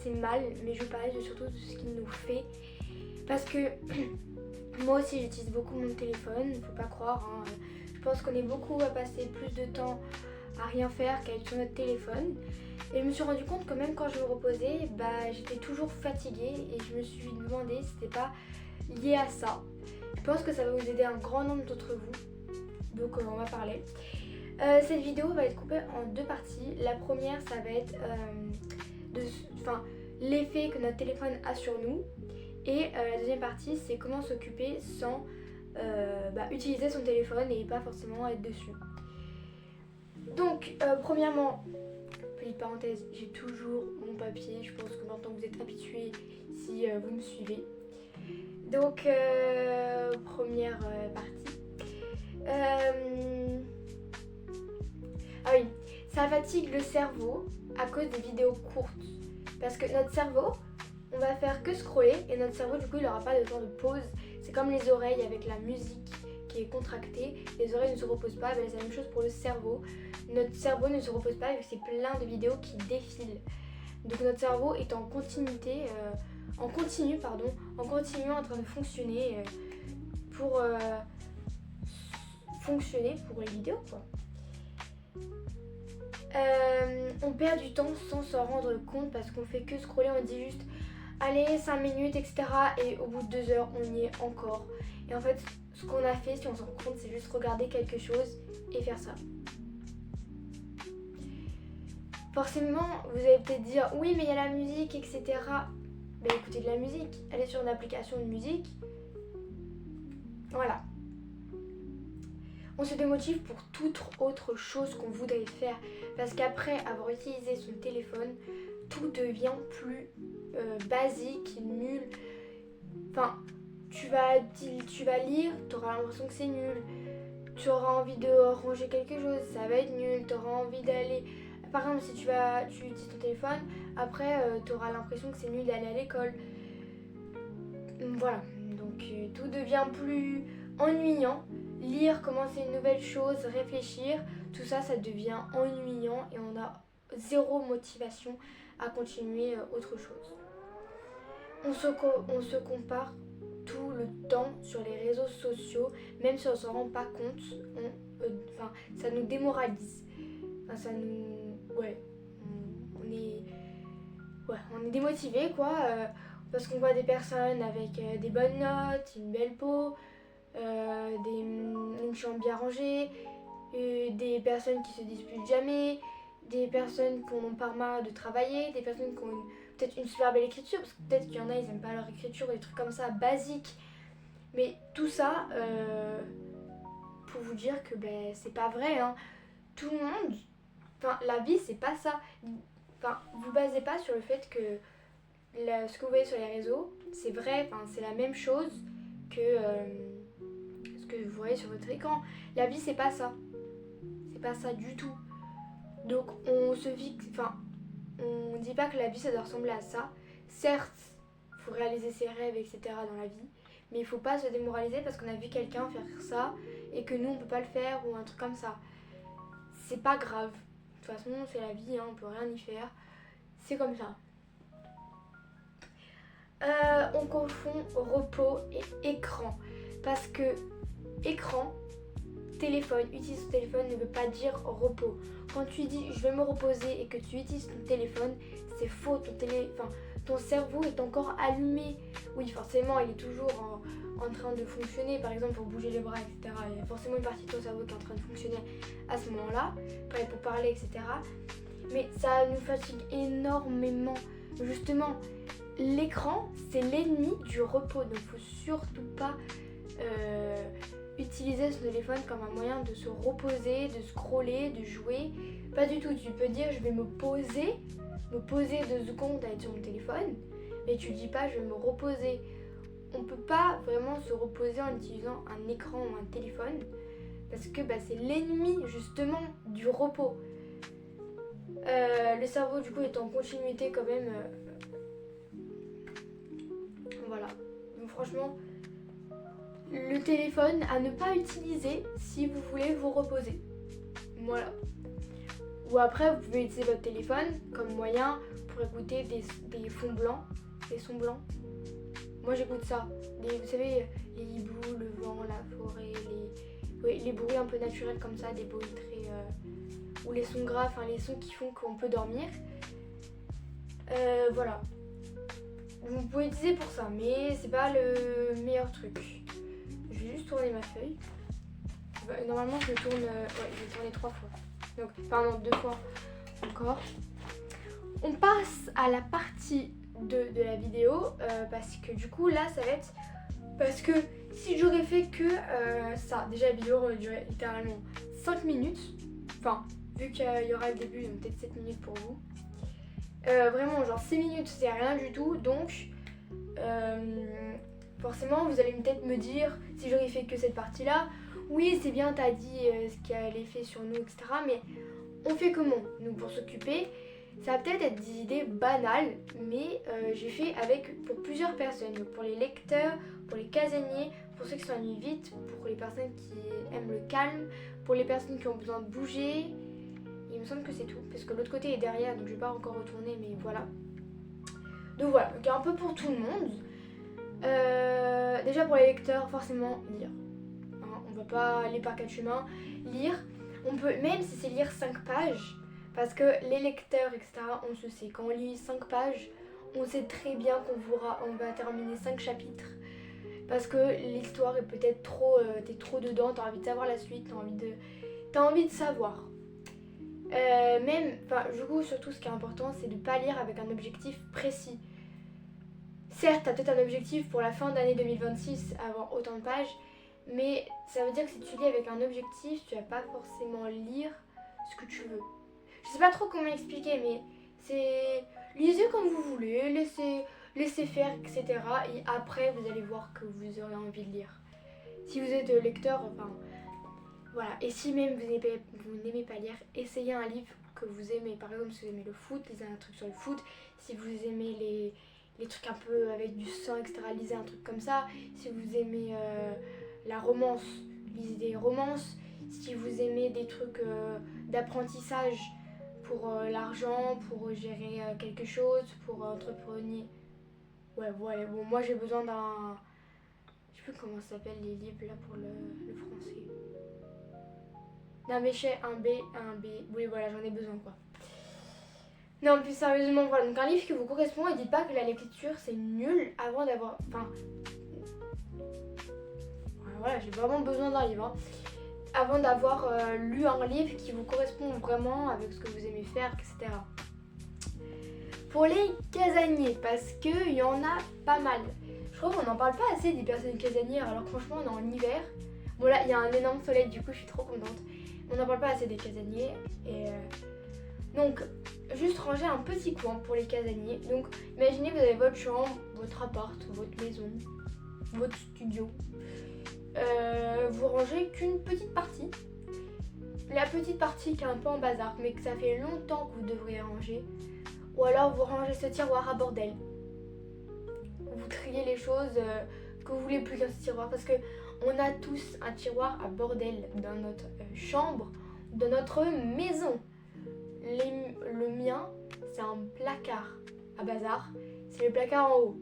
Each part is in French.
c'est mal, mais je veux parler surtout de ce qu'il nous fait. Parce que moi aussi j'utilise beaucoup mon téléphone, faut pas croire. Hein. Je pense qu'on est beaucoup à passer plus de temps à rien faire qu'à être sur notre téléphone. Et je me suis rendu compte que même quand je me reposais, j'étais toujours fatiguée et je me suis demandé si c'était pas lié à ça. Je pense que ça va vous aider un grand nombre d'entre vous. Donc on va parler. Cette vidéo va être coupée en 2 parties. La première, ça va être l'effet que notre téléphone a sur nous. Et la deuxième partie, c'est comment s'occuper sans utiliser son téléphone et pas forcément être dessus. Donc, premièrement, petite parenthèse, j'ai toujours mon papier. Je pense que maintenant vous êtes habitués si vous me suivez. Donc, première partie. Ah oui, ça fatigue le cerveau à cause des vidéos courtes. Parce que notre cerveau, on va faire que scroller et notre cerveau, du coup, il n'aura pas de temps de pause. C'est comme les oreilles avec la musique qui est contractée. Les oreilles ne se reposent pas, c'est la même chose pour le cerveau. Notre cerveau ne se repose pas, c'est plein de vidéos qui défilent. Donc notre cerveau est en continuité, en continu en train de fonctionner pour les vidéos, quoi. On perd du temps sans s'en rendre compte parce qu'on fait que scroller, on dit juste allez 5 minutes etc. et au bout de 2 heures on y est encore. Et en fait ce qu'on a fait, si on s'en rend compte, c'est juste regarder quelque chose et faire ça. Forcément vous allez peut-être dire oui mais il y a la musique etc. Écoutez de la musique, allez sur une application de musique. Voilà. On se démotive pour toute autre chose qu'on voudrait faire parce qu'après avoir utilisé son téléphone, tout devient plus basique, nul. Enfin, tu vas lire, tu auras l'impression que c'est nul. Tu auras envie de ranger quelque chose, ça va être nul. Tu auras envie d'aller... Par exemple, si tu utilises ton téléphone, après tu auras l'impression que c'est nul d'aller à l'école. Voilà, donc tout devient plus ennuyant. Lire, commencer une nouvelle chose, réfléchir, tout ça, ça devient ennuyant et on a zéro motivation à continuer autre chose. On se compare tout le temps sur les réseaux sociaux, même si on ne s'en rend pas compte, ça nous démoralise. Ça nous... on est démotivé quoi, parce qu'on voit des personnes avec des bonnes notes, une belle peau, une chambre bien rangée, des personnes qui se disputent jamais, des personnes qui n'ont pas marre de travailler, des personnes qui ont peut-être une super belle écriture, parce que peut-être qu'il y en a, ils n'aiment pas leur écriture, des trucs comme ça, basiques. Mais tout ça, pour vous dire que c'est pas vrai, hein. Tout le monde, la vie, c'est pas ça. Vous basez pas sur le fait que ce que vous voyez sur les réseaux, c'est vrai, c'est la même chose que ce que vous voyez sur votre écran. La vie, c'est pas ça. C'est pas ça du tout. Donc, on dit pas que la vie, ça doit ressembler à ça. Certes, il faut réaliser ses rêves, etc. dans la vie, mais il faut pas se démoraliser parce qu'on a vu quelqu'un faire ça et que nous, on peut pas le faire ou un truc comme ça. C'est pas grave. De toute façon, c'est la vie, hein, on peut rien y faire. C'est comme ça. On confond repos et écran. Parce que écran, téléphone, utiliser son téléphone ne veut pas dire repos. Quand tu dis je vais me reposer et que tu utilises ton téléphone, c'est faux. Ton cerveau est encore allumé. Oui, forcément, il est toujours en train de fonctionner. Par exemple, pour bouger les bras, etc. Il y a forcément une partie de ton cerveau qui est en train de fonctionner à ce moment-là, pour parler, etc. Mais ça nous fatigue énormément. Justement, l'écran, c'est l'ennemi du repos. Donc, il ne faut surtout pas utiliser ce téléphone comme un moyen de se reposer, de scroller, de jouer. Pas du tout. Tu peux dire je vais me poser 2 secondes à être sur mon téléphone, mais tu dis pas je vais me reposer. On peut pas vraiment se reposer en utilisant un écran ou un téléphone parce que c'est l'ennemi justement du repos. Le cerveau du coup est en continuité quand même. Voilà. Donc franchement, le téléphone à ne pas utiliser si vous voulez vous reposer. Voilà. Ou après vous pouvez utiliser votre téléphone comme moyen pour pour écouter des fonds blancs, des sons blancs. Moi j'écoute ça. Vous savez, les hiboux, le vent, la forêt, les bruits un peu naturels comme ça, des bruits très... ou les sons graves, enfin les sons qui font qu'on peut dormir. Voilà. Vous pouvez utiliser pour ça, mais c'est pas le meilleur truc. Je vais juste tourner ma feuille. Normalement je tourne... ouais, je vais tourner 3 fois. Donc, pardon, 2 fois encore. On passe à la partie 2 de la vidéo parce que du coup là ça va être... Parce que si j'aurais fait que ça, déjà la vidéo aurait duré littéralement 5 minutes. Enfin, vu qu'il y aura le début, donc peut-être 7 minutes pour vous. Vraiment, genre 6 minutes, c'est rien du tout. Donc, forcément, vous allez peut-être me dire, si j'aurais fait que cette partie-là, oui, c'est bien, t'as dit ce qu'elle a fait sur nous, etc. Mais on fait comment, nous, pour s'occuper? Ça va peut-être être des idées banales, mais j'ai fait pour plusieurs personnes. Donc pour les lecteurs, pour les casaniers, pour ceux qui s'ennuient vite, pour les personnes qui aiment le calme, pour les personnes qui ont besoin de bouger. Il me semble que c'est tout, parce que l'autre côté est derrière, donc je vais pas encore retourner, mais voilà. Donc voilà, donc un peu pour tout le monde. Déjà pour les lecteurs, forcément, lire. Hein, on va pas aller par 4 chemins. Lire, on peut, même si c'est lire 5 pages, parce que les lecteurs, etc., on se sait. Quand on lit 5 pages, on sait très bien on va terminer 5 chapitres. Parce que l'histoire est peut-être trop... t'es trop dedans, t'as envie de savoir la suite, t'as envie de savoir. Du coup, surtout ce qui est important, c'est de ne pas lire avec un objectif précis. Certes, t'as peut-être un objectif pour la fin d'année 2026, avoir autant de pages, mais ça veut dire que si tu lis avec un objectif, tu vas pas forcément lire ce que tu veux. Je sais pas trop comment expliquer, mais c'est... Lisez comme vous voulez, laissez faire, etc. Et après, vous allez voir que vous aurez envie de lire. Si vous êtes lecteur, enfin... Voilà. Et si même vous n'aimez pas lire, essayez un livre que vous aimez. Par exemple, si vous aimez le foot, lisez un truc sur le foot. Si vous aimez les trucs un peu avec du sang, etc., lisez un truc comme ça. Si vous aimez la romance, lisez des romances. Si vous aimez des trucs d'apprentissage pour l'argent, pour gérer quelque chose, pour entreprendre. Ouais, voilà. Bon, moi j'ai besoin d'un... Je sais plus comment ça s'appelle les livres là pour le français. D'un béchet, un B. Oui, voilà, j'en ai besoin quoi. Non, plus sérieusement, voilà. Donc un livre qui vous correspond et dites pas que la lecture c'est nul avant d'avoir. Enfin. Voilà, j'ai vraiment besoin d'un livre. Hein. Avant d'avoir lu un livre qui vous correspond vraiment avec ce que vous aimez faire, etc. Pour les casaniers, parce qu'il y en a pas mal. Je trouve qu'on n'en parle pas assez des personnes casanières, alors que franchement, on est en hiver. Bon, là, il y a un énorme soleil, du coup, je suis trop contente. On n'en parle pas assez des casaniers. Donc, juste ranger un petit coin pour les casaniers. Donc, imaginez, vous avez votre chambre, votre appart, votre maison, votre studio. Vous rangez qu'une petite partie. La petite partie qui est un peu en bazar, mais que ça fait longtemps que vous devriez ranger. Ou alors, vous rangez ce tiroir à bordel. Vous triez les choses que vous voulez plus dans ce tiroir. Parce que on a tous un tiroir à bordel dans notre chambre, dans notre maison. Le mien, c'est un placard à bazar. C'est le placard en haut.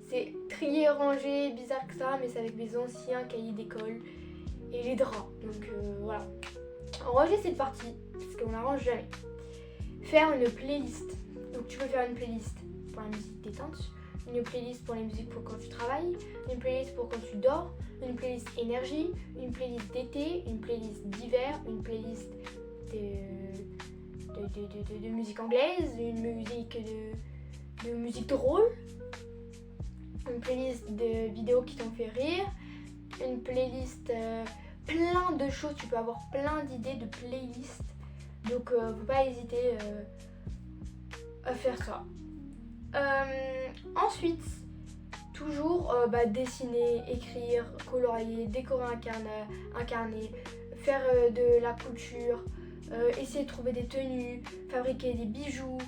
C'est trié, rangé, bizarre que ça, mais c'est avec mes anciens cahiers d'école et les draps. Donc voilà. Ranger cette partie, parce qu'on la range jamais. Faire une playlist. Donc tu peux faire une playlist pour la musique détente, une playlist pour les musiques pour quand tu travailles, une playlist pour quand tu dors, une playlist énergie, une playlist d'été, une playlist d'hiver, une playlist de musique anglaise, une musique de musique drôle, une playlist de vidéos qui t'ont fait rire, une playlist plein de choses, tu peux avoir plein d'idées de playlists, donc faut pas hésiter à faire ça. Ensuite, toujours dessiner, écrire, colorier, décorer un carnet, faire de la couture, essayer de trouver des tenues, fabriquer des bijoux.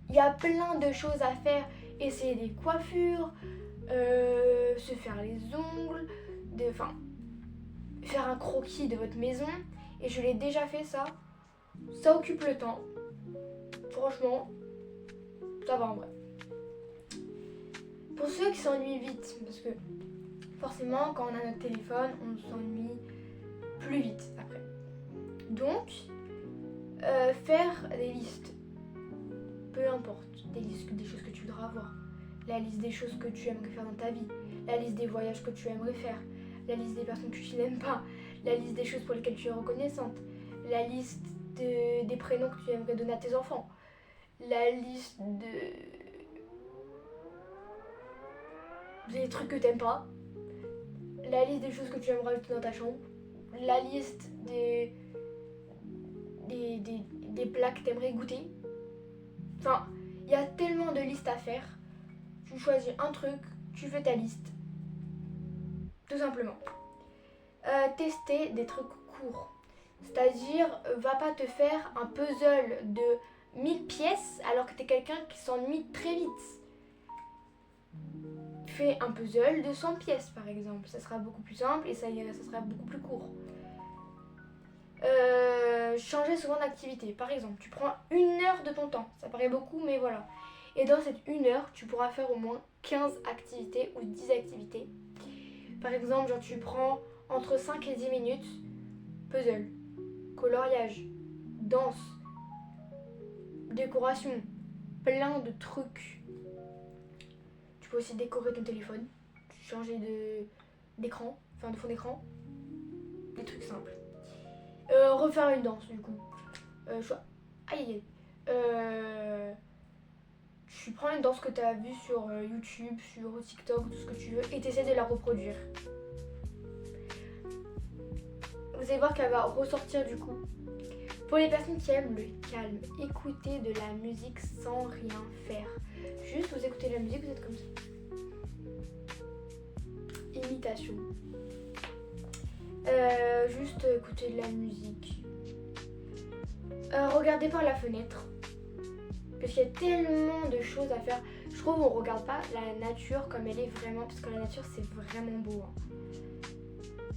Il y a plein de choses à faire. Essayer des coiffures, se faire les ongles, faire un croquis de votre maison. Et je l'ai déjà fait ça. Ça occupe le temps. Franchement, Ça va en vrai. Pour ceux qui s'ennuient vite, parce que forcément quand on a notre téléphone, on s'ennuie plus vite après. Donc, faire des listes, peu importe, des choses que tu voudras avoir, la liste des choses que tu aimerais faire dans ta vie, la liste des voyages que tu aimerais faire, la liste des personnes que tu n'aimes pas, la liste des choses pour lesquelles tu es reconnaissante, la liste des prénoms que tu aimerais donner à tes enfants, la liste des trucs que tu n'aimes pas, la liste des choses que tu aimerais ajouter dans ta chambre, la liste des plats que tu aimerais goûter. Enfin, il y a tellement de listes à faire. Tu choisis un truc, tu fais ta liste. Tout simplement. Tester des trucs courts. C'est-à-dire, va pas te faire un puzzle de 1000 pièces alors que tu es quelqu'un qui s'ennuie très vite. Fais un puzzle de 100 pièces par exemple. Ça sera beaucoup plus simple et ça sera beaucoup plus court. Changer souvent d'activité. Par exemple, tu prends 1 heure de ton temps. Ça paraît beaucoup, mais voilà. Et dans cette 1 heure, tu pourras faire au moins 15 activités ou 10 activités. Par exemple, genre tu prends entre 5 et 10 minutes, puzzle, coloriage, danse, décoration, plein de trucs. Tu peux aussi décorer ton téléphone, changer d'écran, enfin de fond d'écran, des trucs simples. Refaire une danse du coup. Tu prends une danse que tu as vue sur YouTube, sur TikTok, tout ce que tu veux, et tu essaies de la reproduire. Vous allez voir qu'elle va ressortir du coup. Pour les personnes qui aiment le calme, écoutez de la musique sans rien faire. Juste vous écoutez de la musique, vous êtes comme ça. Imitation. Juste écouter de la musique. Regardez par la fenêtre. Parce qu'il y a tellement de choses à faire. Je trouve qu'on ne regarde pas la nature comme elle est vraiment. Parce que la nature c'est vraiment beau.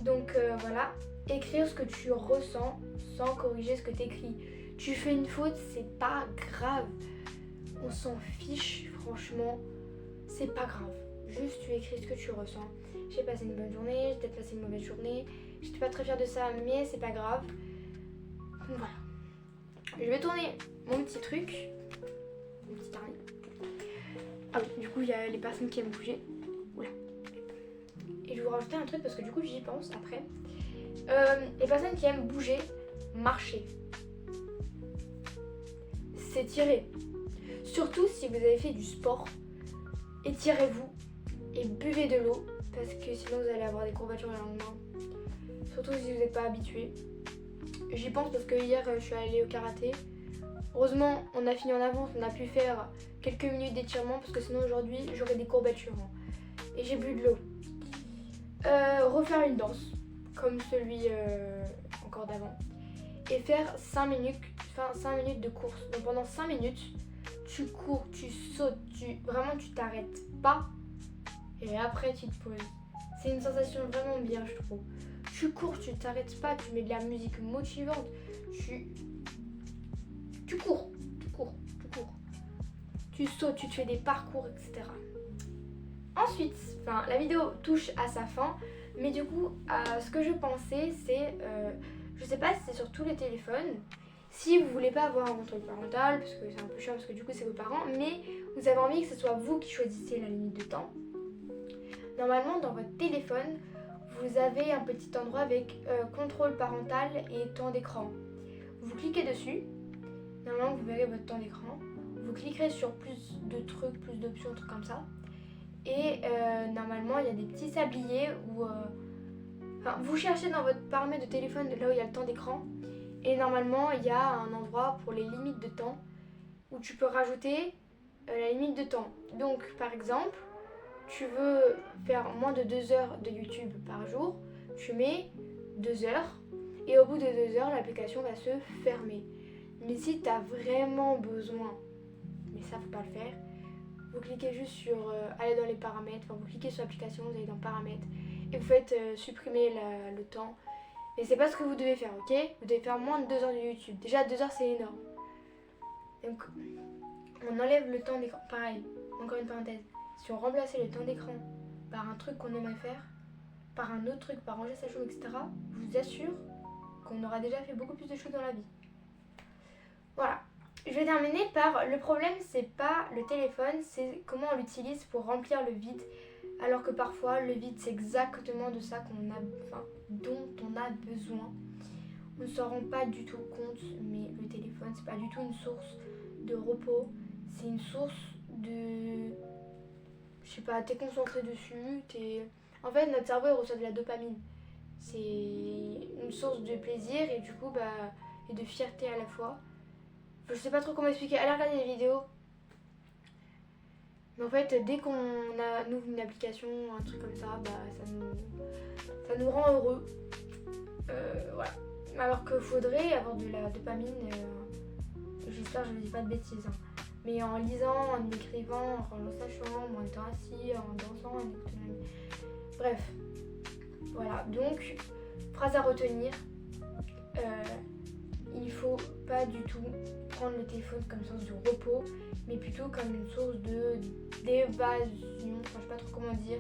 Donc voilà. Écrire ce que tu ressens sans corriger ce que tu écris. Tu fais une faute, c'est pas grave. On s'en fiche, franchement. C'est pas grave. Juste tu écris ce que tu ressens. J'ai passé une bonne journée, j'ai peut-être passé une mauvaise journée. J'étais pas très fière de ça, mais c'est pas grave. Donc voilà. Je vais tourner mon petit truc. Mon petit carnet. Ah oui, du coup, il y a les personnes qui aiment bouger. Oula. Et je vais vous rajouter un truc parce que du coup, j'y pense après. Les personnes qui aiment bouger, marcher. S'étirer. Surtout si vous avez fait du sport, étirez-vous et buvez de l'eau parce que sinon vous allez avoir des courbatures le lendemain. Surtout si vous n'êtes pas habitué. J'y pense parce que hier je suis allée au karaté. Heureusement on a fini en avance, on a pu faire quelques minutes d'étirement parce que sinon aujourd'hui j'aurais des courbatures. Et j'ai bu de l'eau. Refaire une danse comme celui encore d'avant. Et faire 5 minutes de course. Donc pendant 5 minutes, tu cours, tu sautes, vraiment tu t'arrêtes pas. Et après tu te poses. C'est une sensation vraiment bien je trouve. Tu cours, tu t'arrêtes pas, tu mets de la musique motivante. Tu cours. Tu sautes, tu te fais des parcours, etc. Ensuite, la vidéo touche à sa fin. Mais du coup, ce que je pensais, c'est... je sais pas si c'est sur tous les téléphones. Si vous voulez pas avoir un contrôle parental, parce que c'est un peu chiant, parce que du coup c'est vos parents, mais vous avez envie que ce soit vous qui choisissez la limite de temps. Normalement, dans votre téléphone, vous avez un petit endroit avec contrôle parental et temps d'écran. Vous cliquez dessus. Normalement, vous verrez votre temps d'écran. Vous cliquerez sur plus de trucs, plus d'options, trucs comme ça. Et normalement, il y a des petits sabliers où... vous cherchez dans votre paramètre de téléphone là où il y a le temps d'écran. Et normalement, il y a un endroit pour les limites de temps où tu peux rajouter la limite de temps. Donc, par exemple, tu veux faire moins de 2 heures de YouTube par jour, tu mets 2 heures et au bout de 2 heures, l'application va se fermer. Mais si tu as vraiment besoin, mais ça faut pas le faire, vous cliquez juste sur aller dans les paramètres, vous cliquez sur l'application, vous allez dans paramètres et vous faites supprimer le temps. Mais c'est pas ce que vous devez faire, ok? Vous devez faire moins de 2 heures de YouTube. Déjà 2 heures c'est énorme. Donc on enlève le temps d'écran, pareil, encore une parenthèse, si on remplaçait le temps d'écran par un truc qu'on aimerait faire, par un autre truc, par ranger sa chambre, etc., je vous assure qu'on aura déjà fait beaucoup plus de choses dans la vie. Voilà. Je vais terminer par le problème, c'est pas le téléphone, c'est comment on l'utilise pour remplir le vide. Alors que parfois, le vide, c'est exactement de ça dont on a besoin. On ne s'en rend pas du tout compte, mais le téléphone, c'est pas du tout une source de repos. C'est une source de... Je sais pas, t'es concentré dessus, En fait, notre cerveau, il reçoit de la dopamine. C'est une source de plaisir et du coup, et de fierté à la fois. Je sais pas trop comment expliquer. Allez regarder des vidéos. Mais en fait, dès qu'on ouvre une application, un truc comme ça, ça nous rend heureux. Voilà. Alors qu'il faudrait avoir de la dopamine. J'espère que je ne dis pas de bêtises. Hein. Mais en lisant, en écrivant, en rangeant sa chambre, en étant assis, en dansant, en écoutant. Bref. Voilà. Donc, phrase à retenir. Il ne faut pas du tout prendre le téléphone comme source de repos, mais plutôt comme une source d'évasion, enfin je sais pas trop comment dire.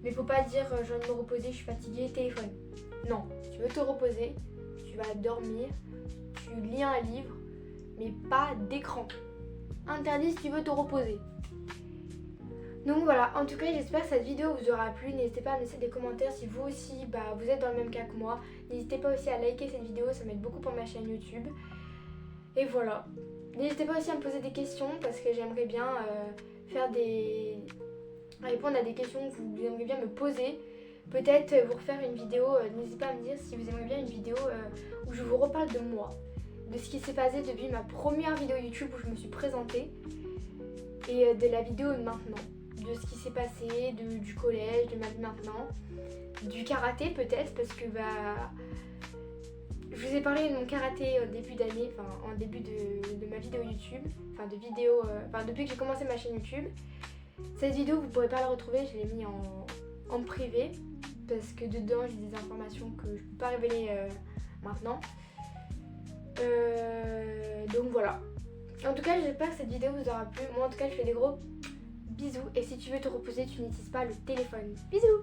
Mais faut pas dire je viens de me reposer, je suis fatiguée, téléphone. Non, si tu veux te reposer, tu vas dormir, tu lis un livre, mais pas d'écran. Interdit si tu veux te reposer. Donc voilà, en tout cas j'espère que cette vidéo vous aura plu. N'hésitez pas à me laisser des commentaires si vous aussi vous êtes dans le même cas que moi. N'hésitez pas aussi à liker cette vidéo, ça m'aide beaucoup pour ma chaîne YouTube. Et voilà. N'hésitez pas aussi à me poser des questions parce que j'aimerais bien répondre à des questions que vous aimeriez bien me poser. Peut-être vous refaire une vidéo, n'hésitez pas à me dire si vous aimeriez bien une vidéo où je vous reparle de moi, de ce qui s'est passé depuis ma première vidéo YouTube où je me suis présentée et de la vidéo de maintenant. De ce qui s'est passé, du collège, de ma vie maintenant, du karaté peut-être parce que je vous ai parlé de mon karaté au début d'année, en début de ma vidéo YouTube, depuis que j'ai commencé ma chaîne YouTube. Cette vidéo vous ne pourrez pas la retrouver, je l'ai mis en privé parce que dedans j'ai des informations que je ne peux pas révéler maintenant. Donc voilà. En tout cas j'espère que cette vidéo vous aura plu. Moi en tout cas je fais des gros bisous et si tu veux te reposer, tu n'utilises pas le téléphone. Bisous!